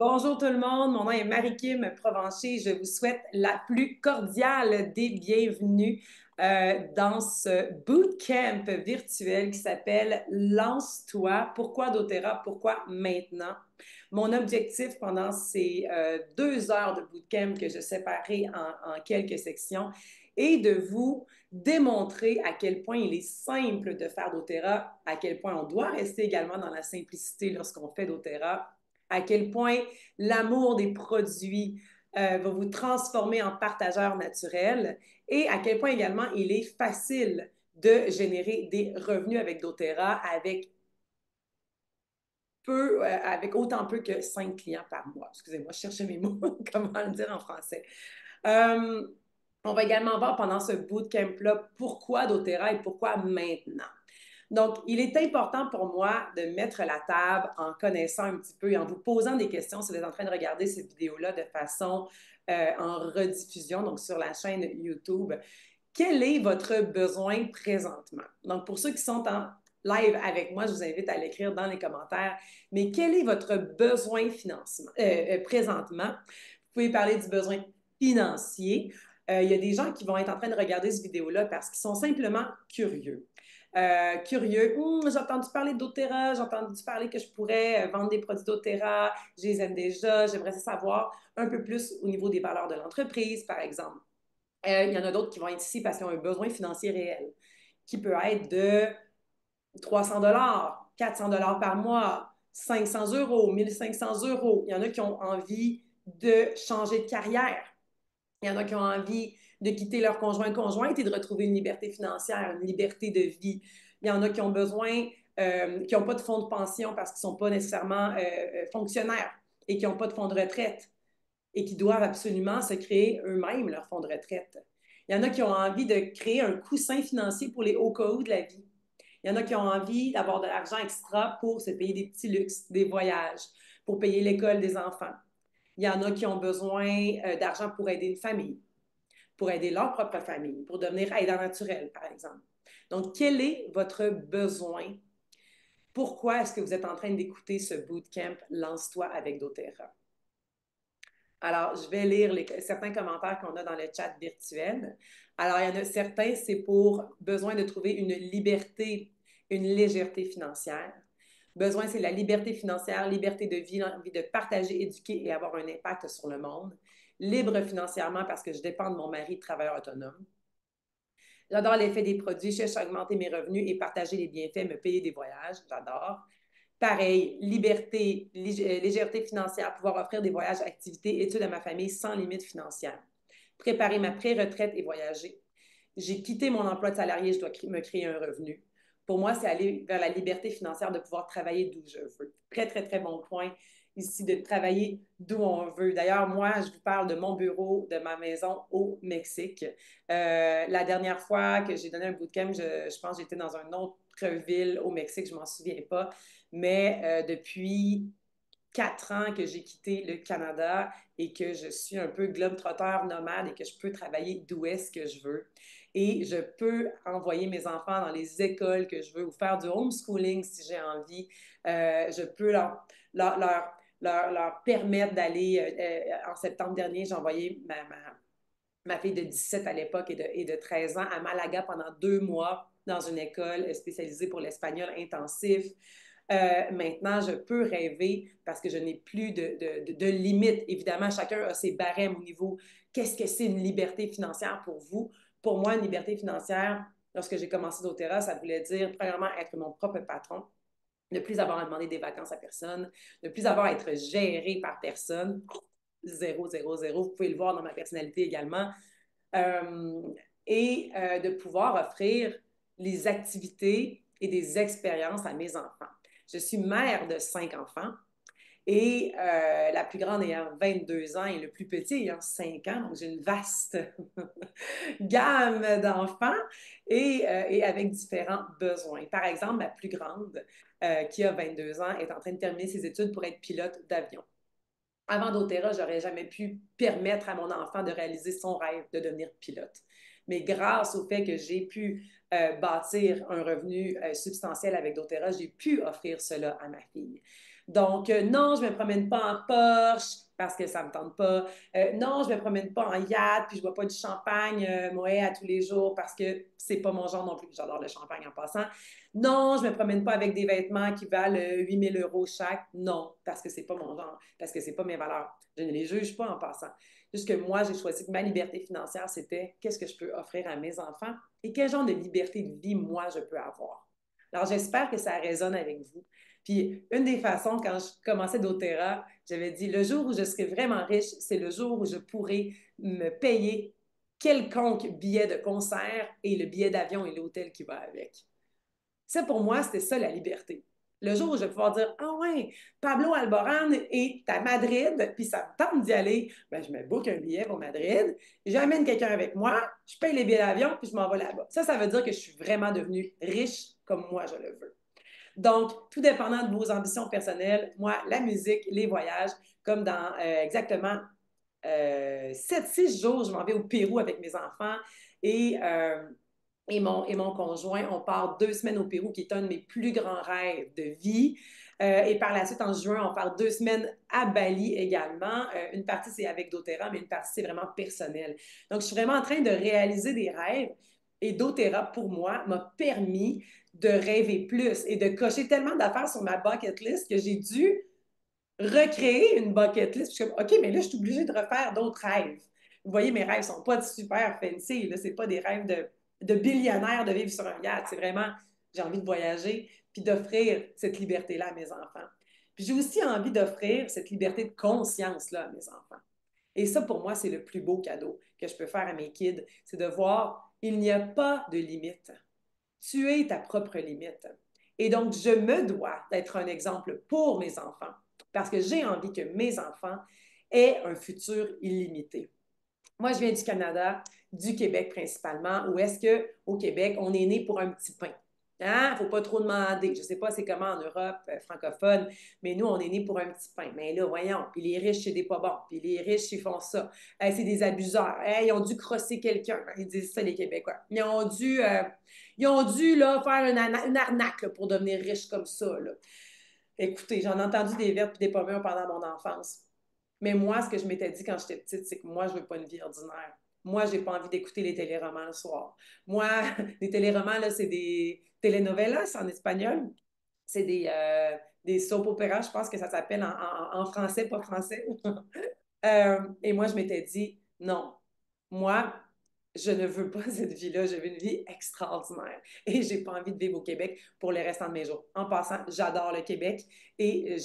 Bonjour tout le monde, mon nom est Marie-Kim Provencher. Je vous souhaite la plus cordiale des bienvenues dans ce bootcamp virtuel qui s'appelle Lance-toi. Pourquoi doTERRA? Pourquoi maintenant? Mon objectif pendant ces 2 heures de bootcamp que je séparais en quelques sections est de vous démontrer à quel point il est simple de faire doTERRA, à quel point on doit rester également dans la simplicité lorsqu'on fait doTERRA, à quel point l'amour des produits va vous transformer en partageur naturel et à quel point également il est facile de générer des revenus avec doTERRA avec autant peu que 5 clients par mois. Excusez-moi, je cherchais mes mots, comment le dire en français. Euh, on va également voir pendant ce bootcamp-là pourquoi doTERRA et pourquoi maintenant. Donc, il est important pour moi de mettre la table en connaissant un petit peu et en vous posant des questions si vous êtes en train de regarder cette vidéo-là de façon en rediffusion, donc sur la chaîne YouTube. Quel est votre besoin présentement? Donc, pour ceux qui sont en live avec moi, je vous invite à l'écrire dans les commentaires. Mais quel est votre besoin présentement? Vous pouvez parler du besoin financier. Il y a des gens qui vont être en train de regarder cette vidéo-là parce qu'ils sont simplement curieux. Curieux, j'ai entendu parler de doTERRA, j'ai entendu parler que je pourrais vendre des produits doTERRA, je les aime déjà, j'aimerais savoir un peu plus au niveau des valeurs de l'entreprise, par exemple. Il y en a d'autres qui vont être ici parce qu'ils ont un besoin financier réel, qui peut être de 300 400 par mois, 500 euros, 1500 euros. Il y en a qui ont envie de changer de carrière. Il y en a qui ont envie de quitter leur conjointe et de retrouver une liberté financière, une liberté de vie. Il y en a qui ont besoin, qui n'ont pas de fonds de pension parce qu'ils ne sont pas nécessairement fonctionnaires et qui n'ont pas de fonds de retraite et qui doivent absolument se créer eux-mêmes leur fonds de retraite. Il y en a qui ont envie de créer un coussin financier pour les hauts cas de la vie. Il y en a qui ont envie d'avoir de l'argent extra pour se payer des petits luxes, des voyages, pour payer l'école des enfants. Il y en a qui ont besoin d'argent pour aider une famille, pour aider leur propre famille, pour devenir aidant naturel, par exemple. Donc, quel est votre besoin? Pourquoi est-ce que vous êtes en train d'écouter ce bootcamp Lance-toi avec doTERRA? Alors, je vais lire certains commentaires qu'on a dans le chat virtuel. Alors, il y en a certains, c'est pour besoin de trouver une liberté, une légèreté financière. Besoin, c'est la liberté financière, liberté de vie, l'envie de partager, éduquer et avoir un impact sur le monde. Libre financièrement parce que je dépends de mon mari, travailleur autonome. J'adore l'effet des produits, je cherche à augmenter mes revenus et partager les bienfaits, me payer des voyages. J'adore. Pareil, liberté, légèreté financière, pouvoir offrir des voyages, activités, études à ma famille sans limite financière. Préparer ma pré-retraite et voyager. J'ai quitté mon emploi de salarié, je dois me créer un revenu. Pour moi, c'est aller vers la liberté financière de pouvoir travailler d'où je veux. Très, très, très bon point ici de travailler d'où on veut. D'ailleurs, moi, je vous parle de mon bureau, de ma maison au Mexique. La dernière fois que j'ai donné un bootcamp, je pense que j'étais dans une autre ville au Mexique, je ne m'en souviens pas, mais depuis 4 ans que j'ai quitté le Canada et que je suis un peu globe-trotteur nomade et que je peux travailler d'où est-ce que je veux. Et je peux envoyer mes enfants dans les écoles que je veux ou faire du homeschooling si j'ai envie. Je peux leur, leur, leur permettre d'aller. En septembre dernier, j'ai envoyé ma fille de 17 à l'époque et de 13 ans à Malaga pendant 2 mois dans une école spécialisée pour l'espagnol intensif. Maintenant, je peux rêver parce que je n'ai plus de limites. Évidemment, chacun a ses barèmes au niveau qu'est-ce que c'est une liberté financière pour vous. Pour moi, une liberté financière, lorsque j'ai commencé doTERRA, ça voulait dire, premièrement, être mon propre patron, ne plus avoir à demander des vacances à personne, ne plus avoir à être géré par personne. Zéro, zéro, zéro. Vous pouvez le voir dans ma personnalité également. Euh, de pouvoir offrir les activités et des expériences à mes enfants. Je suis mère de 5 enfants et la plus grande ayant 22 ans et le plus petit ayant 5 ans. Donc, j'ai une vaste gamme d'enfants et avec différents besoins. Par exemple, ma plus grande, qui a 22 ans, est en train de terminer ses études pour être pilote d'avion. Avant doTERRA, j'aurais jamais pu permettre à mon enfant de réaliser son rêve de devenir pilote. Mais grâce au fait que j'ai pu bâtir un revenu substantiel avec doTERRA, j'ai pu offrir cela à ma fille. Donc, non, je ne me promène pas en Porsche parce que ça ne me tente pas. Non, je ne me promène pas en yacht, puis je ne bois pas du champagne Moët à tous les jours parce que c'est pas mon genre non plus. J'adore le champagne en passant. Non, je ne me promène pas avec des vêtements qui valent 8 000 euros chaque. Non, parce que c'est pas mon genre, parce que c'est pas mes valeurs. Je ne les juge pas en passant. Juste que moi, j'ai choisi que ma liberté financière, c'était qu'est-ce que je peux offrir à mes enfants et quel genre de liberté de vie, moi, je peux avoir. Alors, j'espère que ça résonne avec vous. Puis, une des façons, quand je commençais doTERRA, j'avais dit, le jour où je serai vraiment riche, c'est le jour où je pourrai me payer quelconque billet de concert et le billet d'avion et l'hôtel qui va avec. Ça, pour moi, c'était ça la liberté. Le jour où je vais pouvoir dire, ah ouais, Pablo Alborán est à Madrid, puis ça me tente d'y aller, ben, je me book un billet pour Madrid, j'amène quelqu'un avec moi, je paye les billets d'avion, puis je m'en vais là-bas. Ça veut dire que je suis vraiment devenue riche comme moi je le veux. Donc, tout dépendant de vos ambitions personnelles, moi, la musique, les voyages, comme dans exactement 7-6 jours, je m'en vais au Pérou avec mes enfants et, euh, et mon conjoint, on part 2 semaines au Pérou, qui est un de mes plus grands rêves de vie. Et par la suite, en juin, on part 2 semaines à Bali également. Une partie, c'est avec doTERRA, mais une partie, c'est vraiment personnel. Donc, je suis vraiment en train de réaliser des rêves. Et doTERRA, pour moi, m'a permis de rêver plus et de cocher tellement d'affaires sur ma bucket list que j'ai dû recréer une bucket list. Je suis comme, OK, mais là, je suis obligée de refaire d'autres rêves. Vous voyez, mes rêves ne sont pas super fancy. Ce n'est pas des rêves de billionnaire de vivre sur un yacht. C'est vraiment, j'ai envie de voyager puis d'offrir cette liberté-là à mes enfants. Puis j'ai aussi envie d'offrir cette liberté de conscience-là à mes enfants. Et ça, pour moi, c'est le plus beau cadeau que je peux faire à mes kids, c'est de voir, il n'y a pas de limite. Tu es ta propre limite. Et donc, je me dois d'être un exemple pour mes enfants parce que j'ai envie que mes enfants aient un futur illimité. Moi, je viens du Canada, du Québec principalement, où est-ce qu'au Québec, on est né pour un petit pain. Hein? Faut pas trop demander. Je sais pas c'est comment en Europe francophone, mais nous, on est né pour un petit pain. Mais là, voyons, puis les riches, c'est des pas bons. Puis les riches, ils font ça. C'est des abuseurs. Ils ont dû crosser quelqu'un. Ils disent ça, les Québécois. Ils ont dû là, faire une arnaque là, pour devenir riches comme ça. Là. Écoutez, j'en ai entendu des vertes et des pommures pendant mon enfance. Mais moi, ce que je m'étais dit quand j'étais petite, c'est que moi, je veux pas une vie ordinaire. Moi, j'ai pas envie d'écouter les téléromans le soir. Moi, les téléromans, là, c'est des telenovelas en espagnol. C'est des soap opéras, je pense que ça s'appelle en français, pas français. Et moi, je m'étais dit, non, moi, je ne veux pas cette vie-là, je veux une vie extraordinaire. Et j'ai pas envie de vivre au Québec pour le restant de mes jours. En passant, j'adore le Québec et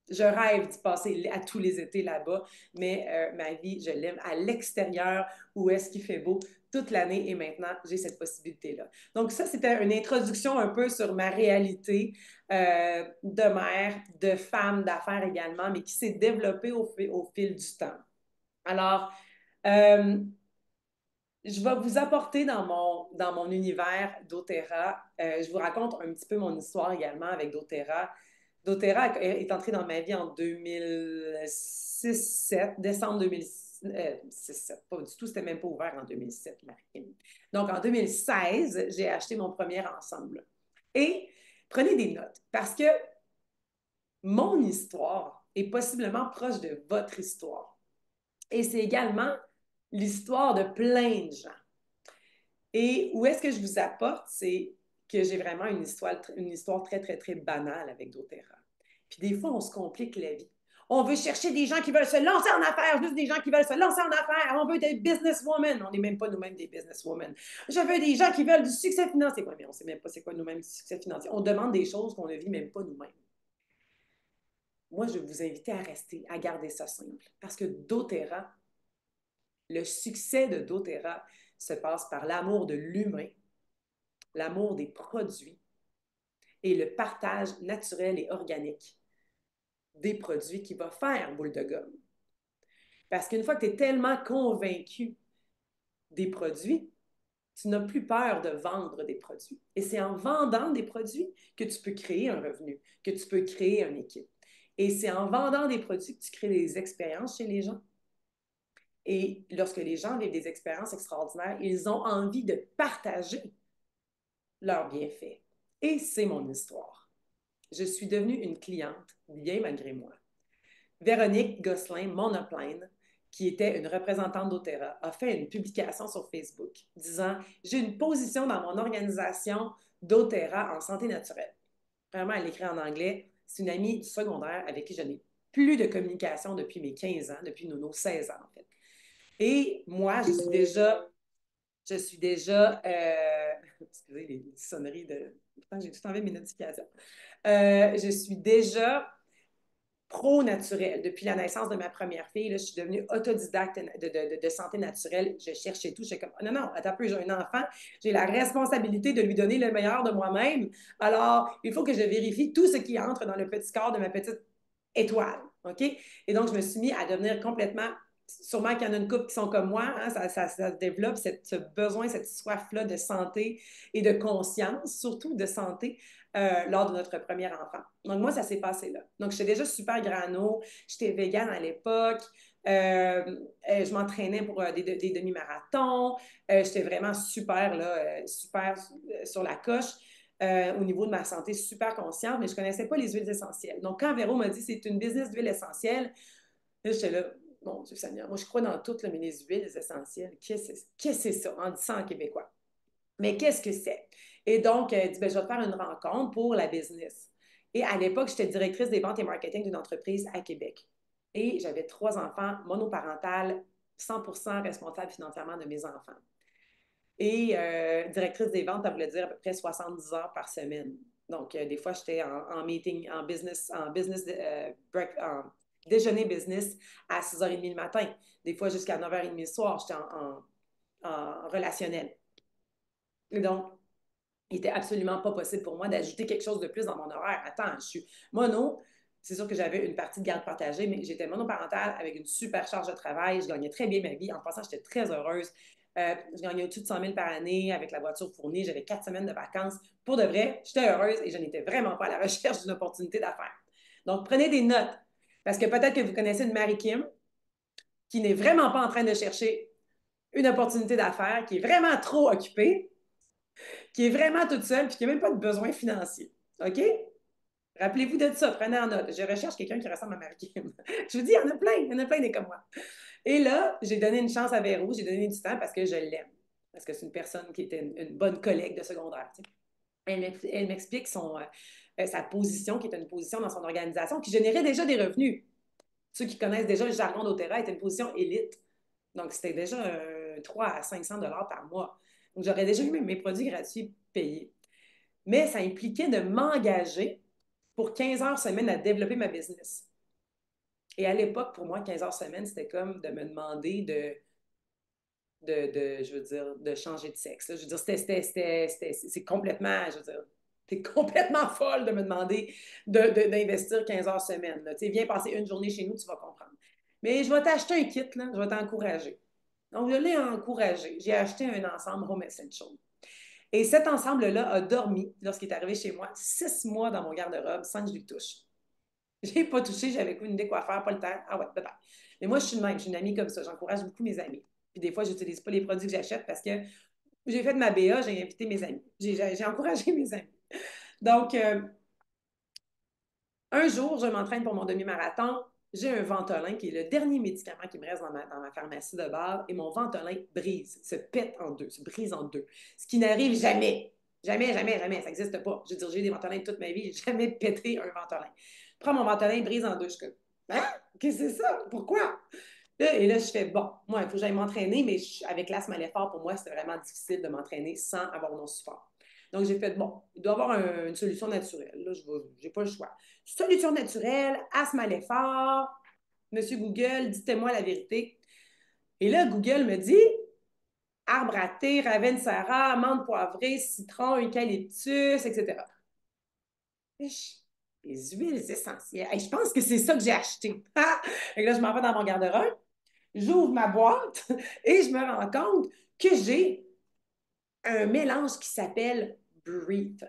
je rêve d'y passer à tous les étés là-bas, mais ma vie, je l'aime à l'extérieur où est-ce qu'il fait beau toute l'année et maintenant, j'ai cette possibilité-là. Donc ça, c'était une introduction un peu sur ma réalité de mère, de femme d'affaires également, mais qui s'est développée au fil du temps. Alors, euh, je vais vous apporter dans mon univers doTERRA. Je vous raconte un petit peu mon histoire également avec doTERRA. doTERRA est entré dans ma vie en 2006-7, décembre 2006, pas du tout, c'était même pas ouvert en 2007, Marie. Donc en 2016, j'ai acheté mon premier ensemble. Et prenez des notes parce que mon histoire est possiblement proche de votre histoire. Et c'est également l'histoire de plein de gens. Et où est-ce que je vous apporte, c'est que j'ai vraiment une histoire très, très, très banale avec doTERRA. Puis des fois, on se complique la vie. On veut chercher des gens qui veulent se lancer en affaires, juste des gens qui veulent se lancer en affaires. On veut des businesswomen. On n'est même pas nous-mêmes des businesswomen. Je veux des gens qui veulent du succès financier. Oui, mais on ne sait même pas c'est quoi nous-mêmes du succès financier. On demande des choses qu'on ne vit même pas nous-mêmes. Moi, je vais vous inviter à rester, à garder ça simple. Parce que doTERRA, le succès de doTERRA se passe par l'amour de l'humain, l'amour des produits et le partage naturel et organique des produits qui va faire boule de gomme. Parce qu'une fois que tu es tellement convaincu des produits, tu n'as plus peur de vendre des produits. Et c'est en vendant des produits que tu peux créer un revenu, que tu peux créer une équipe. Et c'est en vendant des produits que tu crées des expériences chez les gens. Et lorsque les gens vivent des expériences extraordinaires, ils ont envie de partager leurs bienfaits. Et c'est mon histoire. je suis devenue une cliente, bien malgré moi. Véronique Gosselin Monoplane, qui était une représentante d'Otera, a fait une publication sur Facebook disant: j'ai une position dans mon organisation d'Otera en santé naturelle. Vraiment, elle écrit en anglais. C'est une amie du secondaire avec qui je n'ai plus de communication depuis mes 15 ans, depuis nos 16 ans, en fait. Et moi, excusez les sonneries de. Pourtant, j'ai tout enlevé mes notifications. Je suis déjà pro-naturel. Depuis la naissance de ma première fille, là, je suis devenue autodidacte de santé naturelle. Je cherchais tout. J'étais comme, oh, non, non, attends un peu, j'ai un enfant. J'ai la responsabilité de lui donner le meilleur de moi-même. Alors, il faut que je vérifie tout ce qui entre dans le petit corps de ma petite étoile. OK? Et donc, je me suis mis à devenir complètement. Sûrement qu'il y en a une couple qui sont comme moi, hein, ça développe ce besoin, cette soif-là de santé et de conscience, surtout de santé, lors de notre premier enfant. Donc, moi, ça s'est passé là. Donc, j'étais déjà super grano, j'étais végane à l'époque, je m'entraînais pour des demi-marathons, j'étais vraiment super, là, super sur la coche. Au niveau de ma santé, super consciente, mais je ne connaissais pas les huiles essentielles. Donc, quand Véro m'a dit c'est une business d'huiles essentielles, là, j'étais là, mon Dieu Seigneur, moi je crois dans tout, là, mais les huiles essentielles, qu'est-ce que c'est ça? On dit ça en québécois. Mais qu'est-ce que c'est? Et donc, elle dit, ben, je vais te faire une rencontre pour la business. Et à l'époque, j'étais directrice des ventes et marketing d'une entreprise à Québec. Et j'avais 3 enfants, monoparentales, 100% responsable financièrement de mes enfants. Et directrice des ventes, ça voulait dire à peu près 70 heures par semaine. Donc, des fois, j'étais en meeting, en déjeuner business à 6h30 le matin. Des fois, jusqu'à 9h30 le soir, j'étais en relationnel. Et donc, il n'était absolument pas possible pour moi d'ajouter quelque chose de plus dans mon horaire. Attends, je suis mono. C'est sûr que j'avais une partie de garde partagée, mais j'étais monoparentale avec une super charge de travail. Je gagnais très bien ma vie. En passant, j'étais très heureuse. Je gagnais au-dessus de 100 000 par année avec la voiture fournie. J'avais 4 semaines de vacances. Pour de vrai, j'étais heureuse et je n'étais vraiment pas à la recherche d'une opportunité d'affaires. Donc, prenez des notes. Parce que peut-être que vous connaissez une Marie Kim qui n'est vraiment pas en train de chercher une opportunité d'affaires, qui est vraiment trop occupée, qui est vraiment toute seule puis qui n'a même pas de besoin financier. OK? Rappelez-vous de ça, prenez en note. Je recherche quelqu'un qui ressemble à Marie-Kim. Je vous dis, il y en a plein des comme moi. Et là, j'ai donné une chance à Véro, j'ai donné du temps parce que je l'aime. Parce que c'est une personne qui était une bonne collègue de secondaire. Tu sais. Elle m'explique sa position, qui était une position dans son organisation, qui générait déjà des revenus. Ceux qui connaissent déjà le jargon d'Otera, était une position élite. Donc, c'était déjà 3 à 500 dollars par mois. Donc, j'aurais déjà eu mes produits gratuits payés. Mais ça impliquait de m'engager pour 15 heures semaine à développer ma business. Et à l'époque, pour moi, 15 heures semaine, c'était comme de me demander je veux dire, de changer de sexe. Là. Je veux dire, c'est complètement, je veux dire, t'es complètement folle de me demander d'investir 15 heures semaine. Là. Tu sais, viens passer une journée chez nous, tu vas comprendre. Mais je vais t'acheter un kit, là, je vais t'encourager. Donc, je l'ai encouragé. J'ai acheté un ensemble Home Essential. Et cet ensemble-là a dormi, lorsqu'il est arrivé chez moi, 6 mois dans mon garde-robe sans que je lui touche. Je n'ai pas touché, j'avais une idée quoi faire, pas le temps. Ah ouais, peut-être. Mais moi, je suis une même, je suis une amie comme ça. J'encourage beaucoup mes amis. Puis des fois, je n'utilise pas les produits que j'achète parce que j'ai fait de ma BA, j'ai invité mes amis. J'ai encouragé mes amis. Donc, un jour, je m'entraîne pour mon demi-marathon. J'ai un Ventolin qui est le dernier médicament qui me reste dans ma pharmacie de base et mon Ventolin brise, se pète en deux, se brise en deux. Ce qui n'arrive jamais. Jamais, jamais, jamais. Ça n'existe pas. Je veux dire, j'ai eu des Ventolins toute ma vie, j'ai jamais pété un Ventolin. Je prends mon Ventolin, brise en deux. Je suis comme, hein? Qu'est-ce que c'est ça? Pourquoi? Et là, je fais, bon, moi, il faut que j'aille m'entraîner, mais avec l'asthme à l'effort, pour moi, c'était vraiment difficile de m'entraîner sans avoir mon support. Donc, j'ai fait, bon, il doit y avoir une solution naturelle. Là, je n'ai pas le choix. Solution naturelle, asthme à l'effort. Monsieur Google, dites-moi la vérité. Et là, Google me dit arbre à thé, ravensara, amande poivrée, citron, eucalyptus, etc. Les huiles essentielles. Je pense que c'est ça que j'ai acheté. Et là, je m'en vais dans mon garde-robe, j'ouvre ma boîte et je me rends compte que j'ai un mélange qui s'appelle Breathe.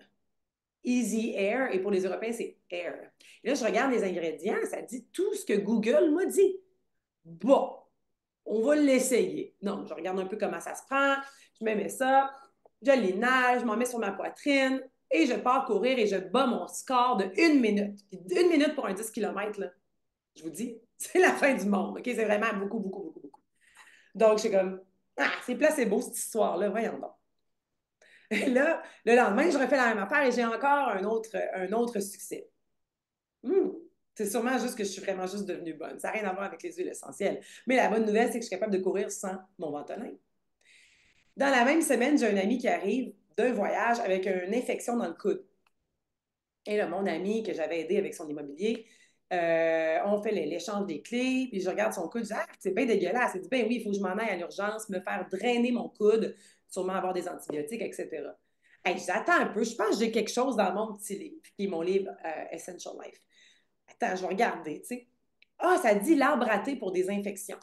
Easy Air, et pour les Européens, c'est Air. Et là, je regarde les ingrédients, ça dit tout ce que Google m'a dit. Bon, on va l'essayer. Non, je regarde un peu comment ça se prend, je me mets ça, je l'inhale, je m'en mets sur ma poitrine, Et je pars courir et je bats mon score de 1 minute. Puis 1 minute pour un 10 km, là, je vous dis, c'est la fin du monde. OK? C'est vraiment beaucoup, beaucoup, beaucoup, beaucoup. Donc, je suis comme, ah, c'est placebo, cette histoire-là, voyons donc. Et là, le lendemain, je refais la même affaire et j'ai encore un autre succès. Hmm. C'est sûrement juste que je suis vraiment juste devenue bonne. Ça n'a rien à voir avec les huiles essentielles. Mais la bonne nouvelle, c'est que je suis capable de courir sans mon ventolin. Dans la même semaine, j'ai un ami qui arrive d'un voyage avec une infection dans le coude. Et là, mon ami que j'avais aidé avec son immobilier, on fait l'échange des clés, puis je regarde son coude, je dis, ah, c'est bien dégueulasse. Il dit, ben oui, il faut que je m'en aille à l'urgence, me faire drainer mon coude, sûrement avoir des antibiotiques, etc. Hey, j'attends un peu, je pense que j'ai quelque chose dans mon petit livre, qui est mon livre Essential Life. Attends, je vais regarder, tu sais. Ah, ça dit l'arbre à thé pour des infections.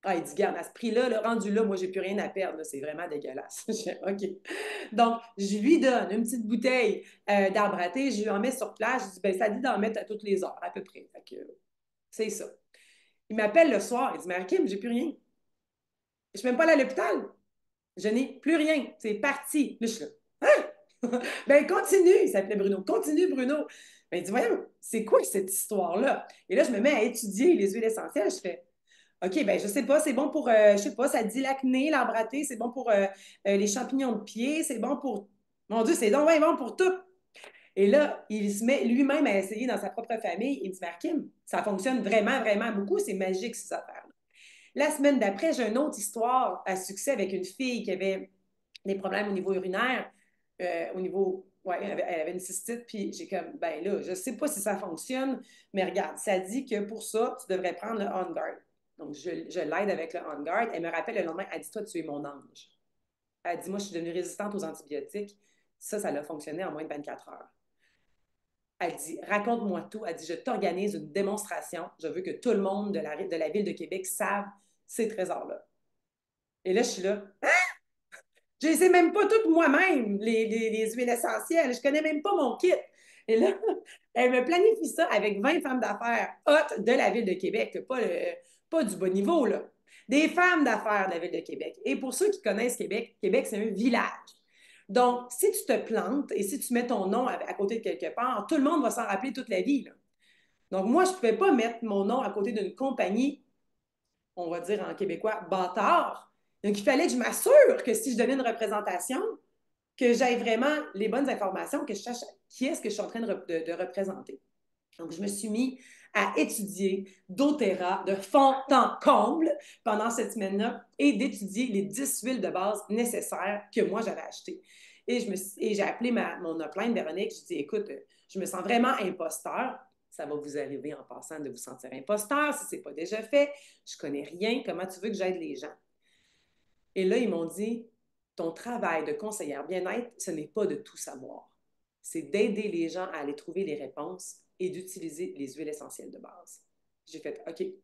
Ah, il dit, garde, à ce prix-là, le rendu là, moi, j'ai plus rien à perdre. C'est vraiment dégueulasse. OK. Donc, je lui donne une petite bouteille d'arbre à thé, je lui en mets sur place. Je dis, ben, ça dit d'en mettre à toutes les heures, à peu près. Fait que, c'est ça. Il m'appelle le soir. Il dit, mais Kim, j'ai plus rien. Je suis même pas allée à l'hôpital. Je n'ai plus rien. C'est parti. Là, je suis là. Hein? Ben, continue. Il s'appelait Bruno. Continue, Bruno. Ben, il dit, voyons, c'est quoi cette histoire-là? Et là, je me mets à étudier les huiles essentielles. Je fais, OK, ben je sais pas, c'est bon pour, je sais pas, ça dit l'acné, l'arbre à thé, c'est bon pour les champignons de pied, c'est bon pour, mon Dieu, c'est donc ouais, bon pour tout. Et là, il se met lui-même à essayer dans sa propre famille. Il dit, Markim, ça fonctionne vraiment, vraiment beaucoup, c'est magique ces affaires-là. La semaine d'après, j'ai une autre histoire à succès avec une fille qui avait des problèmes au niveau urinaire, au niveau, ouais, elle avait une cystite, puis j'ai comme, ben là, je sais pas si ça fonctionne, mais regarde, ça dit que pour ça, tu devrais prendre le On Guard. Donc, je l'aide avec le On Guard. Elle me rappelle le lendemain, elle dit, toi, tu es mon ange. Elle dit, moi, je suis devenue résistante aux antibiotiques. Ça a fonctionné en moins de 24 heures. Elle dit, raconte-moi tout. Elle dit, je t'organise une démonstration. Je veux que tout le monde de la ville de Québec sache ces trésors-là. Et là, je suis là, je ne sais même pas toutes moi-même, les huiles essentielles. Je ne connais même pas mon kit. Et là, elle me planifie ça avec 20 femmes d'affaires hautes de la ville de Québec, pas du bas niveau, là. Des femmes d'affaires de la ville de Québec. Et pour ceux qui connaissent Québec, Québec, c'est un village. Donc, si tu te plantes et si tu mets ton nom à côté de quelque part, tout le monde va s'en rappeler toute la vie, là. Donc, moi, je ne pouvais pas mettre mon nom à côté d'une compagnie, on va dire en québécois, bâtard. Donc, il fallait que je m'assure que si je donnais une représentation, que j'aie vraiment les bonnes informations, que je sache qui est-ce que je suis en train de représenter. Donc, je me suis mis à étudier doTERRA de fond en comble pendant cette semaine-là et d'étudier les 10 huiles de base nécessaires que moi, j'avais achetées. Et j'ai appelé mon upline, Véronique, je dis, écoute, je me sens vraiment imposteur. Ça va vous arriver en passant de vous sentir imposteur si ce n'est pas déjà fait. Je ne connais rien. Comment tu veux que j'aide les gens? Et là, ils m'ont dit, ton travail de conseillère bien-être, ce n'est pas de tout savoir. C'est d'aider les gens à aller trouver les réponses et d'utiliser les huiles essentielles de base. J'ai fait, OK. Et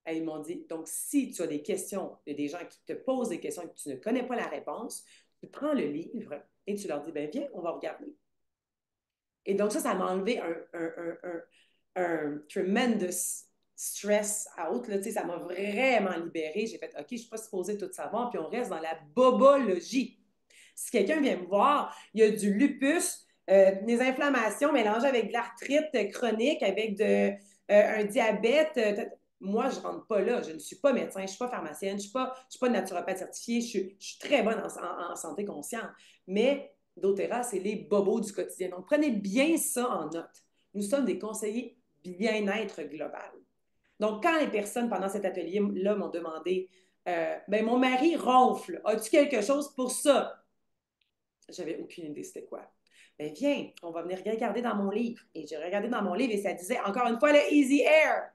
ils m'ont dit, donc si tu as des questions, il y a des gens qui te posent des questions et que tu ne connais pas la réponse, tu prends le livre et tu leur dis, ben viens, on va regarder. Et donc ça m'a enlevé un tremendous stress out. Là, ça m'a vraiment libérée. J'ai fait, OK, je ne suis pas supposée tout savoir, puis on reste dans la bobologie. Si quelqu'un vient me voir, il y a du lupus, des inflammations mélangées avec de l'arthrite chronique, avec un diabète. Moi, je ne rentre pas là. Je ne suis pas médecin, je ne suis pas pharmacienne, je ne suis pas naturopathe certifiée, je suis très bonne en santé consciente. Mais doTERRA, c'est les bobos du quotidien. Donc, prenez bien ça en note. Nous sommes des conseillers bien-être global. Donc, quand les personnes pendant cet atelier-là m'ont demandé, ben, mon mari ronfle, as-tu quelque chose pour ça? J'avais aucune idée c'était quoi. Ben, viens, on va venir regarder dans mon livre. Et j'ai regardé dans mon livre et ça disait encore une fois le Easy Air.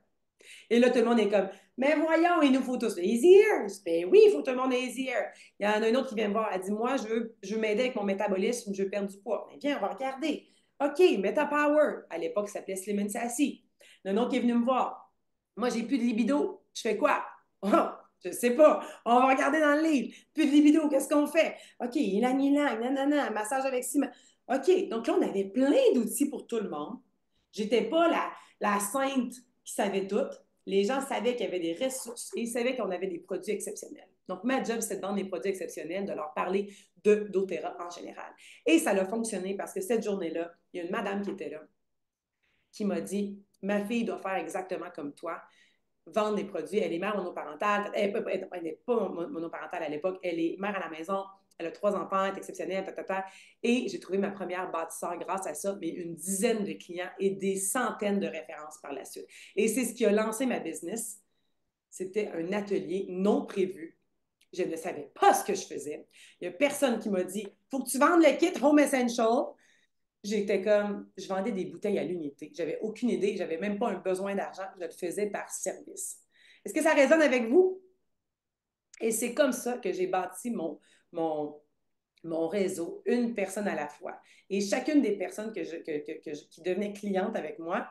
Et là, tout le monde est comme, mais voyons, il nous faut tous le Easy Air. Ben oui, il faut tout le monde le Easy Air. Il y en a une autre qui vient me voir, elle dit, moi, je veux m'aider avec mon métabolisme, je veux perdre du poids. Ben viens, on va regarder. OK, MetaPower. À l'époque, ça s'appelait Slim and Sassy. Il y en a un autre qui est venu me voir. Moi, j'ai plus de libido. Je fais quoi? Oh, je sais pas. On va regarder dans le livre. Plus de libido, qu'est-ce qu'on fait? OK, ilang, nanana, massage avec ciment. OK, donc là, on avait plein d'outils pour tout le monde. J'étais pas la sainte qui savait tout. Les gens savaient qu'il y avait des ressources et ils savaient qu'on avait des produits exceptionnels. Donc, ma job, c'est de vendre des produits exceptionnels, de leur parler doTERRA en général. Et ça a fonctionné parce que cette journée-là, il y a une madame qui était là qui m'a dit, ma fille doit faire exactement comme toi, vendre des produits. Elle est mère monoparentale. Elle n'est pas monoparentale à l'époque. Elle est mère à la maison. Elle a 3 enfants, elle est exceptionnelle, Et j'ai trouvé ma première bâtisseur grâce à ça, mais une dizaine de clients et des centaines de références par la suite. Et c'est ce qui a lancé ma business. C'était un atelier non prévu. Je ne savais pas ce que je faisais. Il n'y a personne qui m'a dit, il faut que tu vendes le kit Home Essential. J'étais comme, je vendais des bouteilles à l'unité. J'avais aucune idée, j'avais même pas un besoin d'argent, je le faisais par service. Est-ce que ça résonne avec vous? Et c'est comme ça que j'ai bâti mon, mon réseau, une personne à la fois. Et chacune des personnes qui devenaient clientes avec moi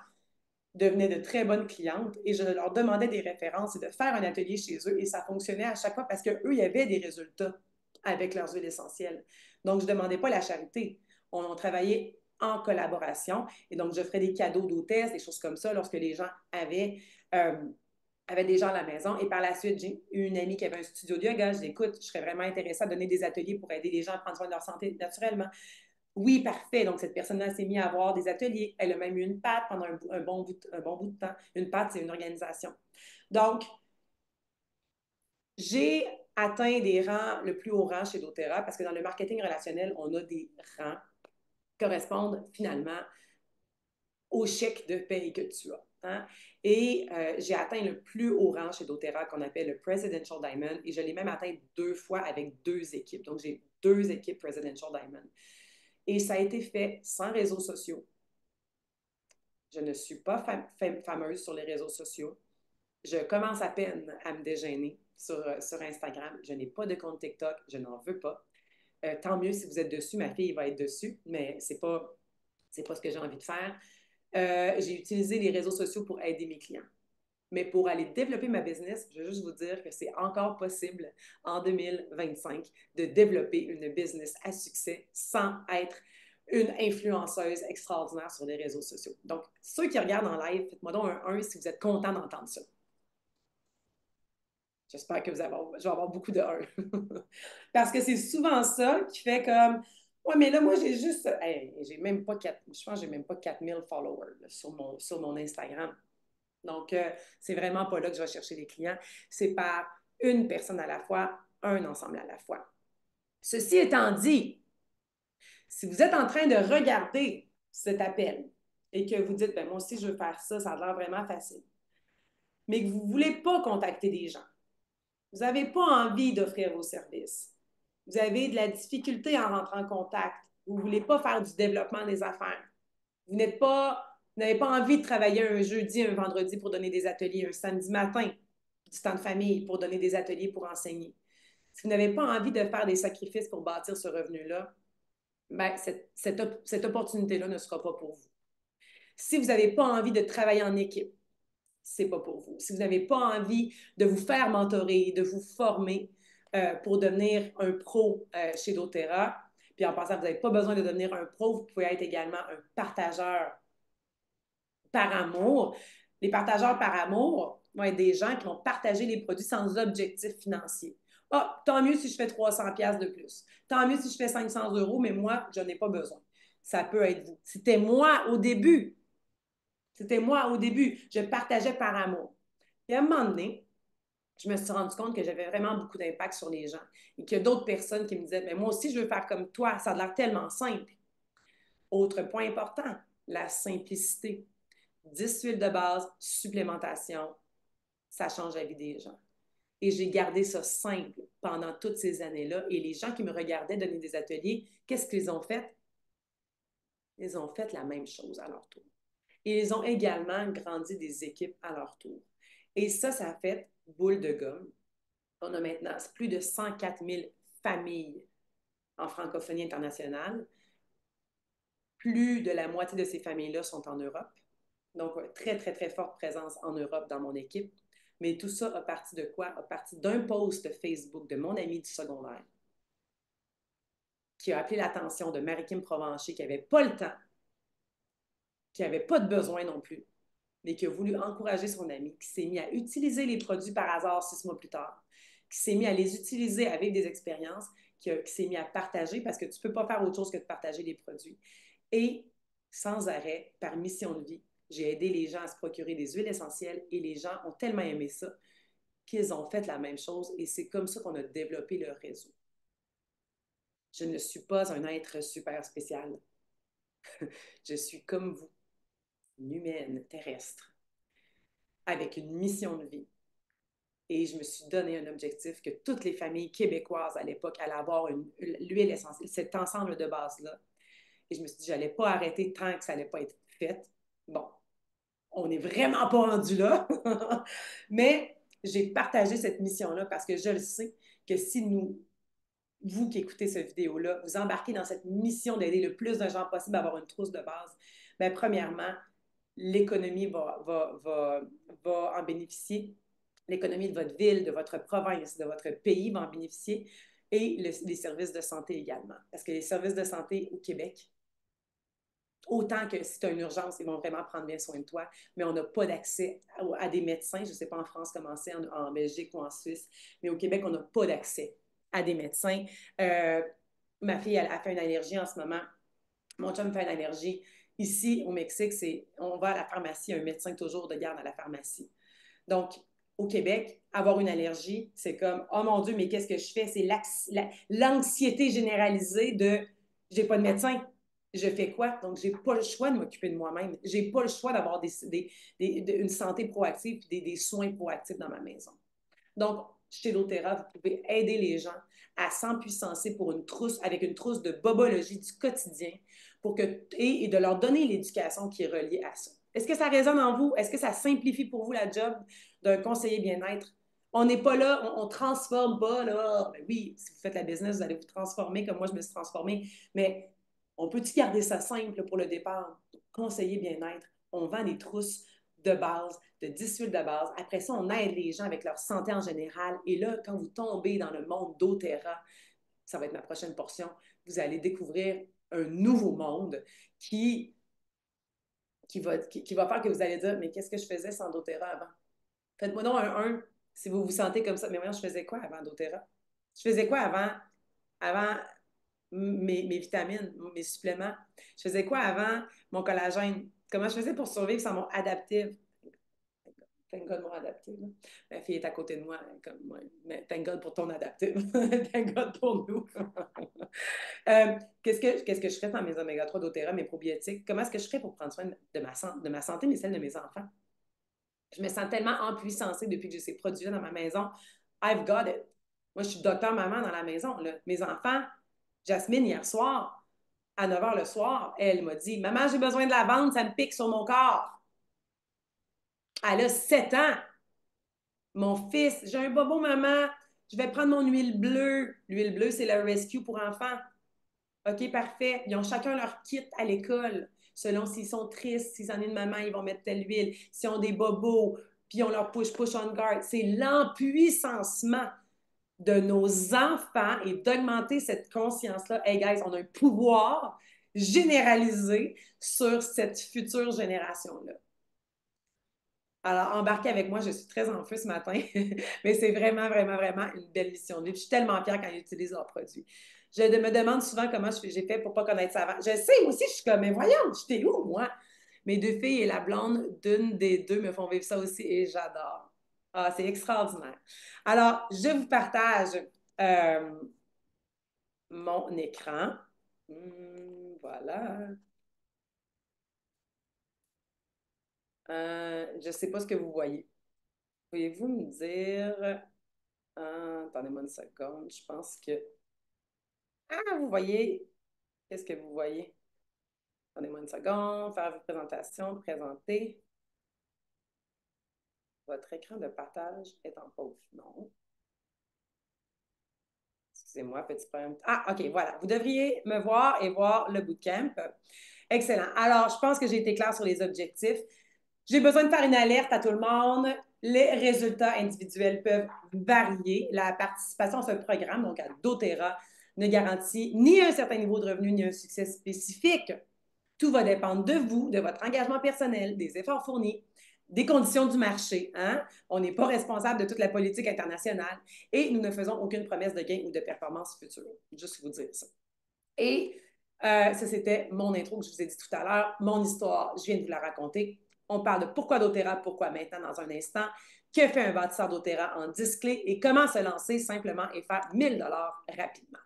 devenaient de très bonnes clientes et je leur demandais des références et de faire un atelier chez eux et ça fonctionnait à chaque fois parce qu'eux, il y avait des résultats avec leurs huiles essentielles. Donc, je ne demandais pas la charité. On travaillait en collaboration et donc, je ferais des cadeaux d'hôtesse, des choses comme ça lorsque les gens euh, avaient des gens à la maison. Et par la suite, j'ai eu une amie qui avait un studio de yoga. Je dis, écoute, je serais vraiment intéressée à donner des ateliers pour aider les gens à prendre soin de leur santé naturellement. Oui, parfait. Donc, cette personne-là s'est mise à avoir des ateliers. Elle a même eu une PAT pendant un bon bout de temps. Une PAT, c'est une organisation. Donc, j'ai atteint des rangs, le plus haut rang chez doTERRA, parce que dans le marketing relationnel, on a des rangs qui correspondent finalement au chèque de paye que tu as. Hein? Et j'ai atteint le plus haut rang chez doTERRA qu'on appelle le Presidential Diamond et je l'ai même atteint 2 fois avec 2 équipes. Donc, j'ai 2 équipes Presidential Diamond. Et ça a été fait sans réseaux sociaux. Je ne suis pas fameuse sur les réseaux sociaux. Je commence à peine à me dégainer sur Instagram. Je n'ai pas de compte TikTok. Je n'en veux pas. Tant mieux si vous êtes dessus. Ma fille va être dessus, mais c'est pas ce que j'ai envie de faire. J'ai utilisé les réseaux sociaux pour aider mes clients. Mais pour aller développer ma business, je veux juste vous dire que c'est encore possible en 2025 de développer une business à succès sans être une influenceuse extraordinaire sur les réseaux sociaux. Donc, ceux qui regardent en live, faites-moi donc un 1 si vous êtes content d'entendre ça. J'espère que je vais avoir beaucoup de 1. Parce que c'est souvent ça qui fait comme, ouais, mais là, moi, j'ai juste, hey, j'ai même pas 4, je pense que j'ai même pas 4000 followers là, sur mon Instagram. Donc, c'est vraiment pas là que je vais chercher les clients. C'est par une personne à la fois, un ensemble à la fois. Ceci étant dit, si vous êtes en train de regarder cet appel et que vous dites, ben moi aussi, je veux faire ça, ça a l'air vraiment facile, mais que vous ne voulez pas contacter des gens, vous n'avez pas envie d'offrir vos services, vous avez de la difficulté en rentrant en contact, vous ne voulez pas faire du développement des affaires, vous n'êtes pas vous n'avez pas envie de travailler un jeudi, un vendredi pour donner des ateliers, un samedi matin, du temps de famille pour donner des ateliers pour enseigner. Si vous n'avez pas envie de faire des sacrifices pour bâtir ce revenu-là, ben, cette opportunité-là ne sera pas pour vous. Si vous n'avez pas envie de travailler en équipe, c'est pas pour vous. Si vous n'avez pas envie de vous faire mentorer, de vous former pour devenir un pro chez doTERRA, puis en passant, vous n'avez pas besoin de devenir un pro, vous pouvez être également un partageur par amour. Les partageurs par amour vont être des gens qui vont partager les produits sans objectif financier. Ah, tant mieux si je fais 300$ de plus. Tant mieux si je fais 500 €, mais moi, je n'ai pas besoin. Ça peut être vous. C'était moi au début. C'était moi au début. Je partageais par amour. Et à un moment donné, je me suis rendu compte que j'avais vraiment beaucoup d'impact sur les gens et qu'il y a d'autres personnes qui me disaient, mais moi aussi, je veux faire comme toi. Ça a l'air tellement simple. Autre point important, la simplicité. 10 huiles de base, supplémentation, ça change la vie des gens. Et j'ai gardé ça simple pendant toutes ces années-là. Et les gens qui me regardaient donner des ateliers, qu'est-ce qu'ils ont fait? Ils ont fait la même chose à leur tour. Et ils ont également grandi des équipes à leur tour. Et ça a fait boule de gomme. On a maintenant plus de 104 000 familles en francophonie internationale. Plus de la moitié de ces familles-là sont en Europe. Donc, très, très, très forte présence en Europe dans mon équipe. Mais tout ça a parti de quoi? A parti d'un post Facebook de mon ami du secondaire qui a appelé l'attention de Marie-Kim Provencher qui n'avait pas le temps, qui n'avait pas de besoin non plus, mais qui a voulu encourager son ami, qui s'est mis à utiliser les produits par hasard 6 mois plus tard, qui s'est mis à les utiliser avec des expériences, qui s'est mis à partager, parce que tu ne peux pas faire autre chose que de partager des produits. Et sans arrêt, par mission de vie, j'ai aidé les gens à se procurer des huiles essentielles et les gens ont tellement aimé ça qu'ils ont fait la même chose et c'est comme ça qu'on a développé le réseau. Je ne suis pas un être super spécial. Je suis comme vous, une humaine terrestre, avec une mission de vie. Et je me suis donné un objectif que toutes les familles québécoises à l'époque allaient avoir l'huile essentielle, cet ensemble de bases-là. Et je me suis dit, je n'allais pas arrêter tant que ça n'allait pas être fait. Bon, on n'est vraiment pas rendu là. Mais j'ai partagé cette mission-là parce que je le sais que si nous, vous qui écoutez cette vidéo-là, vous embarquez dans cette mission d'aider le plus de gens possible à avoir une trousse de base, bien, premièrement, l'économie va en bénéficier. L'économie de votre ville, de votre province, de votre pays va en bénéficier et les services de santé également. Parce que les services de santé au Québec, autant que si tu as une urgence, ils vont vraiment prendre bien soin de toi, mais on n'a pas d'accès à des médecins. Je ne sais pas en France comment c'est, en Belgique ou en Suisse, mais au Québec, on n'a pas d'accès à des médecins. Ma fille, elle a fait une allergie en ce moment. Mon chum fait une allergie. Ici, au Mexique, on va à la pharmacie, un médecin toujours de garde à la pharmacie. Donc, au Québec, avoir une allergie, c'est comme, oh mon Dieu, mais qu'est-ce que je fais? C'est l'anxiété généralisée de, j'ai pas de médecin, je fais quoi? Donc, j'ai pas le choix de m'occuper de moi-même. J'ai pas le choix d'avoir une santé proactive et des soins proactifs dans ma maison. Donc, chez doTERRA, vous pouvez aider les gens à s'empuissancer pour une trousse, avec une trousse de bobologie du quotidien et de leur donner l'éducation qui est reliée à ça. Est-ce que ça résonne en vous? Est-ce que ça simplifie pour vous la job d'un conseiller bien-être? On n'est pas là, on ne transforme pas, là. Ben oui, si vous faites la business, vous allez vous transformer comme moi, je me suis transformée. Mais on peut-tu garder ça simple pour le départ? Conseiller bien-être, on vend des trousses de base, de 10 huiles de base. Après ça, on aide les gens avec leur santé en général. Et là, quand vous tombez dans le monde doTERRA, ça va être ma prochaine portion, vous allez découvrir un nouveau monde qui va faire que vous allez dire, mais qu'est-ce que je faisais sans doTERRA avant? Faites-moi donc un si vous vous sentez comme ça. Mais voyons, je faisais quoi avant doTERRA? Je faisais quoi avant mes vitamines, mes suppléments? Je faisais quoi avant mon collagène? Comment je faisais pour survivre sans mon adaptif? Thank God, mon adaptif. Là. Ma fille est à côté de moi, comme moi. Mais thank God pour ton adaptif. Thank God pour nous. Qu'est-ce que je ferais dans mes oméga 3 doTERRA, mes probiotiques? Comment est-ce que je ferais pour prendre soin de ma santé, mais celle de mes enfants? Je me sens tellement empuissancée depuis que j'ai ces produits-là dans ma maison. I've got it. Moi, je suis docteur maman dans la maison. Là. Mes enfants, Jasmine, hier soir, à 9 h le soir, elle m'a dit, maman, j'ai besoin de la vendre, ça me pique sur mon corps. Elle a 7 ans. Mon fils, j'ai un bobo, maman, je vais prendre mon huile bleue. L'huile bleue, c'est le rescue pour enfants. OK, parfait. Ils ont chacun leur kit à l'école. Selon s'ils sont tristes, s'ils en ont une maman, ils vont mettre telle huile. S'ils ont des bobos, puis ils ont leur push on guard. C'est l'empuissancement de nos enfants et d'augmenter cette conscience-là. Hey guys, on a un pouvoir généralisé sur cette future génération-là. Alors, embarquez avec moi, je suis très en feu ce matin, mais c'est vraiment, vraiment, vraiment une belle mission de vie. Je suis tellement fière quand ils utilisent leurs produits. Je me demande souvent comment j'ai fait pour ne pas connaître ça avant. Je sais, moi aussi, je suis comme, mais voyons, j'étais où, moi? Mes deux filles et la blonde d'une des deux me font vivre ça aussi et j'adore. Ah, c'est extraordinaire. Alors, je vous partage euh, mon écran. Voilà. Je ne sais pas ce que vous voyez. Pouvez-vous me dire... attendez-moi une seconde. Je pense que... Ah, vous voyez... Qu'est-ce que vous voyez? Attendez-moi une seconde. Faire votre présentation. Présenter. Votre écran de partage est en pause. Non. Excusez-moi, petit problème. Ah, OK, voilà. Vous devriez me voir et voir le bootcamp. Excellent. Alors, je pense que j'ai été claire sur les objectifs. J'ai besoin de faire une alerte à tout le monde. Les résultats individuels peuvent varier. La participation à ce programme, donc à doTERRA, ne garantit ni un certain niveau de revenu, ni un succès spécifique. Tout va dépendre de vous, de votre engagement personnel, des efforts fournis, des conditions du marché. Hein? On n'est pas responsable de toute la politique internationale et nous ne faisons aucune promesse de gain ou de performance future. Juste vous dire ça. Et ça, c'était mon intro que je vous ai dit tout à l'heure, mon histoire, je viens de vous la raconter. On parle de pourquoi doTERRA, pourquoi maintenant dans un instant, que fait un bâtisseur doTERRA en 10 clés et comment se lancer simplement et faire 1000 $ rapidement.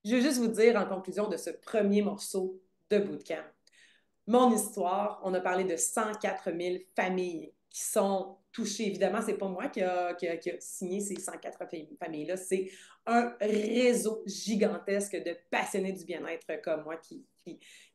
Je veux juste vous dire en conclusion de ce premier morceau de bootcamp. Mon histoire, on a parlé de 104 000 familles qui sont touchées. Évidemment, ce n'est pas moi qui a signé ces 104 familles-là, c'est un réseau gigantesque de passionnés du bien-être comme moi qui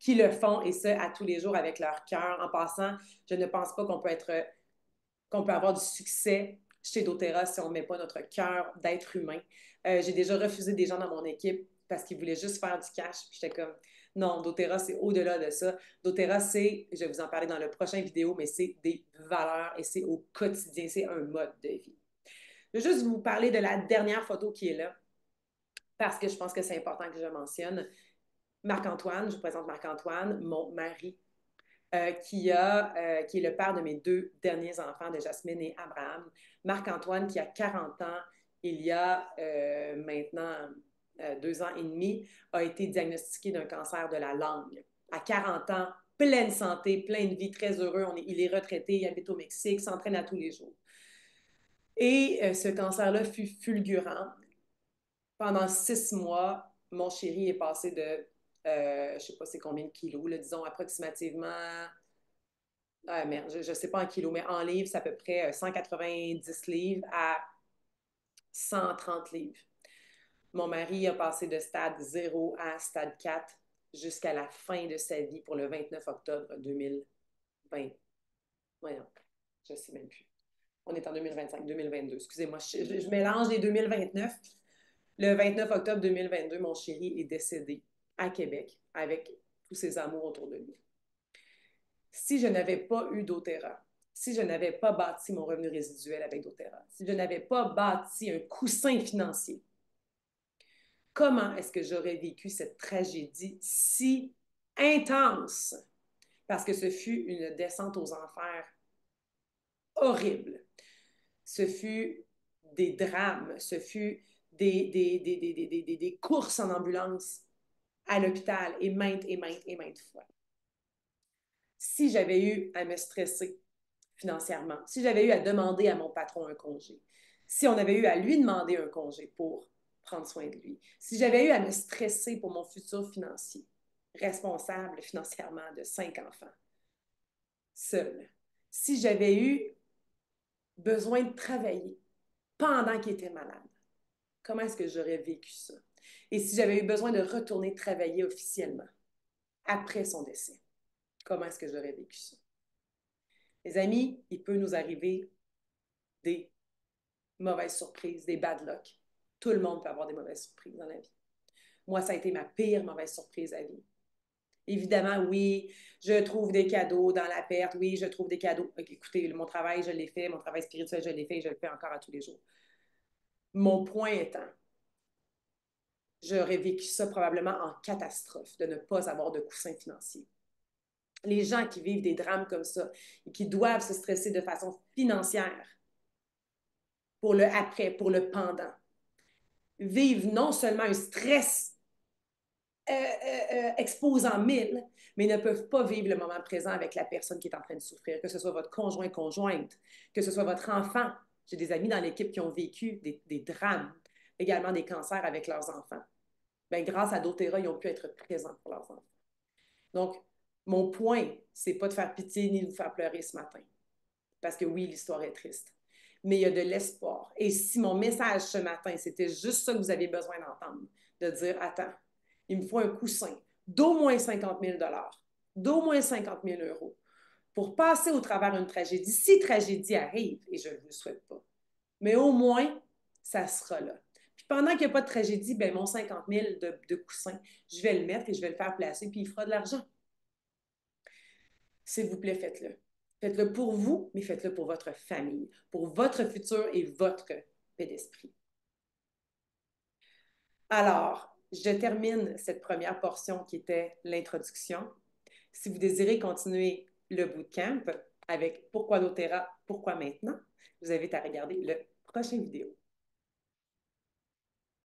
le font, et ça à tous les jours avec leur cœur. En passant, je ne pense pas qu'on peut avoir du succès chez doTERRA si on ne met pas notre cœur d'être humain. J'ai déjà refusé des gens dans mon équipe parce qu'ils voulaient juste faire du cash. Puis j'étais comme, non, doTERRA, c'est au-delà de ça. doTERRA, c'est, je vais vous en parler dans le prochain vidéo, mais c'est des valeurs et c'est au quotidien, c'est un mode de vie. Je vais juste vous parler de la dernière photo qui est là, parce que je pense que c'est important que je mentionne. Marc-Antoine, je vous présente Marc-Antoine, mon mari, qui est le père de mes deux derniers enfants, de Jasmine et Abraham. Marc-Antoine, qui a 40 ans, il y a maintenant 2 ans et demi, a été diagnostiqué d'un cancer de la langue. À 40 ans, pleine santé, pleine vie, très heureux. Il est retraité, il habite au Mexique, s'entraîne à tous les jours. Et ce cancer-là fut fulgurant. Pendant 6 mois, mon chéri est passé de, je ne sais pas c'est combien de kilos, là, disons approximativement, ah merde, je ne sais pas en kilos, mais en livres, c'est à peu près 190 livres à 130 livres. Mon mari a passé de stade 0 à stade 4 jusqu'à la fin de sa vie pour le 29 octobre 2020. Voyons, je ne sais même plus. On est en 2025, 2022. Excusez-moi, je mélange les 2029. Le 29 octobre 2022, mon chéri est décédé à Québec avec tous ses amours autour de lui. Si je n'avais pas eu doTERRA, si je n'avais pas bâti mon revenu résiduel avec doTERRA, si je n'avais pas bâti un coussin financier, comment est-ce que j'aurais vécu cette tragédie si intense? Parce que ce fut une descente aux enfers horrible. Ce fut des drames, ce fut des courses en ambulance à l'hôpital et maintes fois. Si j'avais eu à me stresser financièrement, si j'avais eu à demander à mon patron un congé, si on avait eu à lui demander un congé pour prendre soin de lui, si j'avais eu à me stresser pour mon futur financier, responsable financièrement de 5 enfants, seul, si j'avais eu besoin de travailler pendant qu'il était malade, comment est-ce que j'aurais vécu ça? Et si j'avais eu besoin de retourner travailler officiellement après son décès, comment est-ce que j'aurais vécu ça? Les amis, il peut nous arriver des mauvaises surprises, des bad luck. Tout le monde peut avoir des mauvaises surprises dans la vie. Moi, ça a été ma pire mauvaise surprise à vie. Évidemment, oui, je trouve des cadeaux dans la perte. Oui, je trouve des cadeaux. Écoutez, mon travail, je l'ai fait. Mon travail spirituel, je l'ai fait et je le fais encore à tous les jours. Mon point étant, j'aurais vécu ça probablement en catastrophe de ne pas avoir de coussin financier. Les gens qui vivent des drames comme ça et qui doivent se stresser de façon financière pour le après, pour le pendant, vivent non seulement un stress exposant 1000, mais ne peuvent pas vivre le moment présent avec la personne qui est en train de souffrir, que ce soit votre conjoint, conjointe, que ce soit votre enfant. J'ai des amis dans l'équipe qui ont vécu des drames, également des cancers avec leurs enfants. Bien, grâce à doTERRA, ils ont pu être présents pour leurs enfants. Donc, mon point, c'est pas de faire pitié ni de vous faire pleurer ce matin. Parce que oui, l'histoire est triste. Mais il y a de l'espoir. Et si mon message ce matin, c'était juste ça que vous aviez besoin d'entendre, de dire, attends, il me faut un coussin d'au moins 50 000 d'au moins 50 000 euros pour passer au travers d'une tragédie, si tragédie arrive, et je ne vous le souhaite pas. Mais au moins, ça sera là. Puis pendant qu'il n'y a pas de tragédie, ben mon 50 000 de coussin, je vais le mettre et je vais le faire placer, puis il fera de l'argent. S'il vous plaît, faites-le. Faites-le pour vous, mais faites-le pour votre famille, pour votre futur et votre paix d'esprit. Alors, je termine cette première portion qui était l'introduction. Si vous désirez continuer le bootcamp, avec pourquoi doTERRA, pourquoi maintenant. Je vous invite à regarder le prochain vidéo.